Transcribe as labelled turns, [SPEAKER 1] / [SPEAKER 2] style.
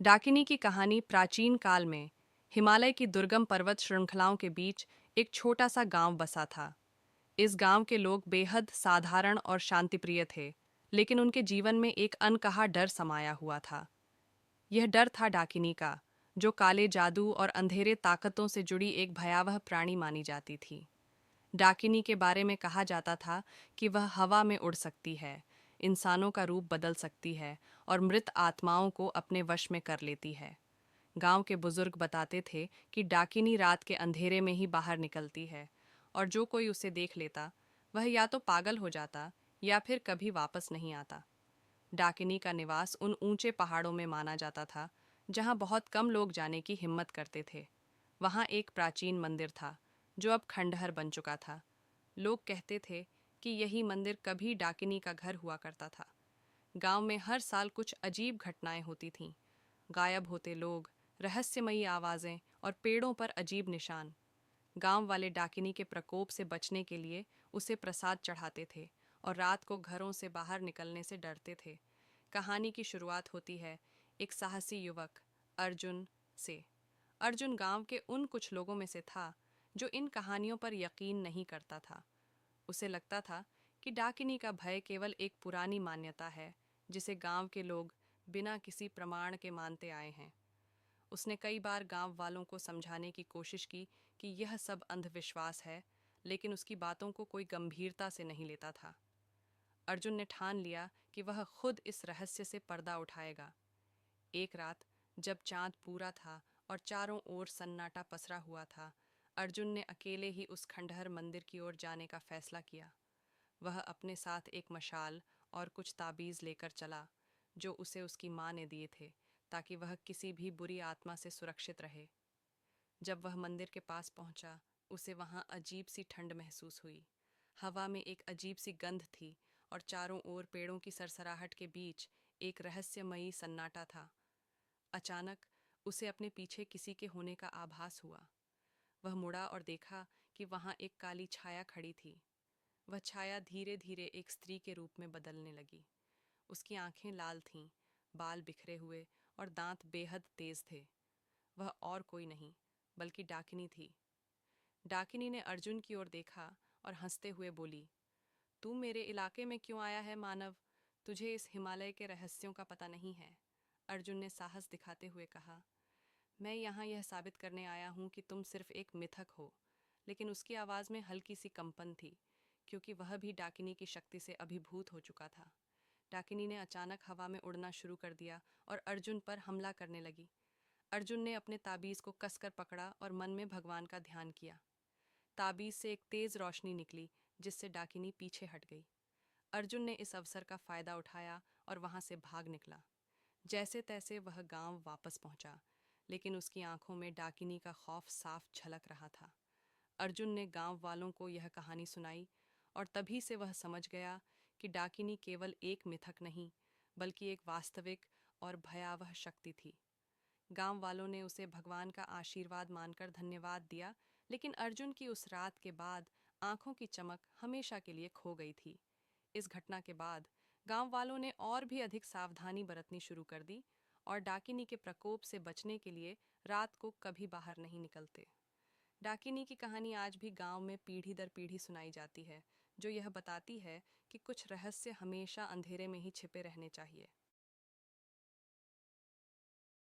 [SPEAKER 1] डाकिनी की कहानी प्राचीन काल में हिमालय की दुर्गम पर्वत श्रृंखलाओं के बीच एक छोटा सा गांव बसा था। इस गांव के लोग बेहद साधारण और शांतिप्रिय थे, लेकिन उनके जीवन में एक अनकहा डर समाया हुआ था। यह डर था डाकिनी का, जो काले जादू और अंधेरे ताकतों से जुड़ी एक भयावह प्राणी मानी जाती थी। डाकिनी के बारे में कहा जाता था कि वह हवा में उड़ सकती है, इंसानों का रूप बदल सकती है और मृत आत्माओं को अपने वश में कर लेती है। गांव के बुजुर्ग बताते थे कि डाकिनी रात के अंधेरे में ही बाहर निकलती है और जो कोई उसे देख लेता वह या तो पागल हो जाता या फिर कभी वापस नहीं आता। डाकिनी का निवास उन ऊंचे पहाड़ों में माना जाता था जहां बहुत कम लोग जाने की हिम्मत करते थे। वहां एक प्राचीन मंदिर था जो अब खंडहर बन चुका था। लोग कहते थे कि यही मंदिर कभी डाकिनी का घर हुआ करता था। गांव में हर साल कुछ अजीब घटनाएं होती थीं। गायब होते लोग, रहस्यमयी आवाजें और पेड़ों पर अजीब निशान। गांव वाले डाकिनी के प्रकोप से बचने के लिए उसे प्रसाद चढ़ाते थे और रात को घरों से बाहर निकलने से डरते थे। कहानी की शुरुआत होती है एक साहसी युवक अर्जुन से। अर्जुन गांव के उन कुछ लोगों में से था जो इन कहानियों पर यकीन नहीं करता था। उसे लगता था कि डाकिनी का भय केवल एक पुरानी मान्यता है जिसे गांव के लोग बिना किसी प्रमाण के मानते आए हैं। उसने कई बार गांव वालों को समझाने की कोशिश की कि यह सब अंधविश्वास है, लेकिन उसकी बातों को कोई गंभीरता से नहीं लेता था। अर्जुन ने ठान लिया कि वह खुद इस रहस्य से पर्दा उठाएगा। एक रात, जब चांद पूरा था और चारों ओर सन्नाटा पसरा हुआ था, अर्जुन ने अकेले ही उस खंडहर मंदिर की ओर जाने का फैसला किया। वह अपने साथ एक मशाल और कुछ ताबीज लेकर चला, जो उसे उसकी माँ ने दिए थे, ताकि वह किसी भी बुरी आत्मा से सुरक्षित रहे। जब वह मंदिर के पास पहुंचा, उसे वहां अजीब सी ठंड महसूस हुई। हवा में एक अजीब सी गंध थी और चारों ओर पेड़ों की सरसराहट के बीच एक रहस्यमयी सन्नाटा था। अचानक उसे अपने पीछे किसी के होने का आभास हुआ। वह मुड़ा और देखा कि वहां एक काली छाया खड़ी थी। वह छाया धीरे धीरे एक स्त्री के रूप में बदलने लगी। उसकी आंखें लाल थीं, बाल बिखरे हुए और दांत बेहद तेज थे। वह और कोई नहीं बल्कि डाकिनी थी। डाकिनी ने अर्जुन की ओर देखा और हंसते हुए बोली, तू मेरे इलाके में क्यों आया है मानव? तुझे इस हिमालय के रहस्यों का पता नहीं है। अर्जुन ने साहस दिखाते हुए कहा, मैं यहाँ यह साबित करने आया हूँ कि तुम सिर्फ एक मिथक हो। लेकिन उसकी आवाज़ में हल्की सी कंपन थी, क्योंकि वह भी डाकिनी की शक्ति से अभिभूत हो चुका था। डाकिनी ने अचानक हवा में उड़ना शुरू कर दिया और अर्जुन पर हमला करने लगी। अर्जुन ने अपने ताबीज को कसकर पकड़ा और मन में भगवान का ध्यान किया। ताबीज से एक तेज रोशनी निकली, जिससे डाकिनी पीछे हट गई। अर्जुन ने इस अवसर का फायदा उठाया और वहां से भाग निकला। जैसे तैसे वह गांव वापस पहुंचा, लेकिन उसकी आंखों में डाकिनी का खौफ साफ झलक रहा था। अर्जुन ने गांव वालों को यह कहानी सुनाई और तभी से वह समझ गया कि डाकिनी केवल एक मिथक नहीं, बल्कि एक वास्तविक और भयावह शक्ति थी। गांव वालों ने उसे भगवान का आशीर्वाद मानकर धन्यवाद दिया, लेकिन अर्जुन की उस रात के बाद आंखों की चमक हमेशा के लिए खो गई थी। इस घटना के बाद गांव वालों ने और भी अधिक सावधानी बरतनी शुरू कर दी और डाकिनी के प्रकोप से बचने के लिए रात को कभी बाहर नहीं निकलते। डाकिनी की कहानी आज भी गांव में पीढ़ी दर पीढ़ी सुनाई जाती है, जो यह बताती है कि कुछ रहस्य हमेशा अंधेरे में ही छिपे रहने चाहिए।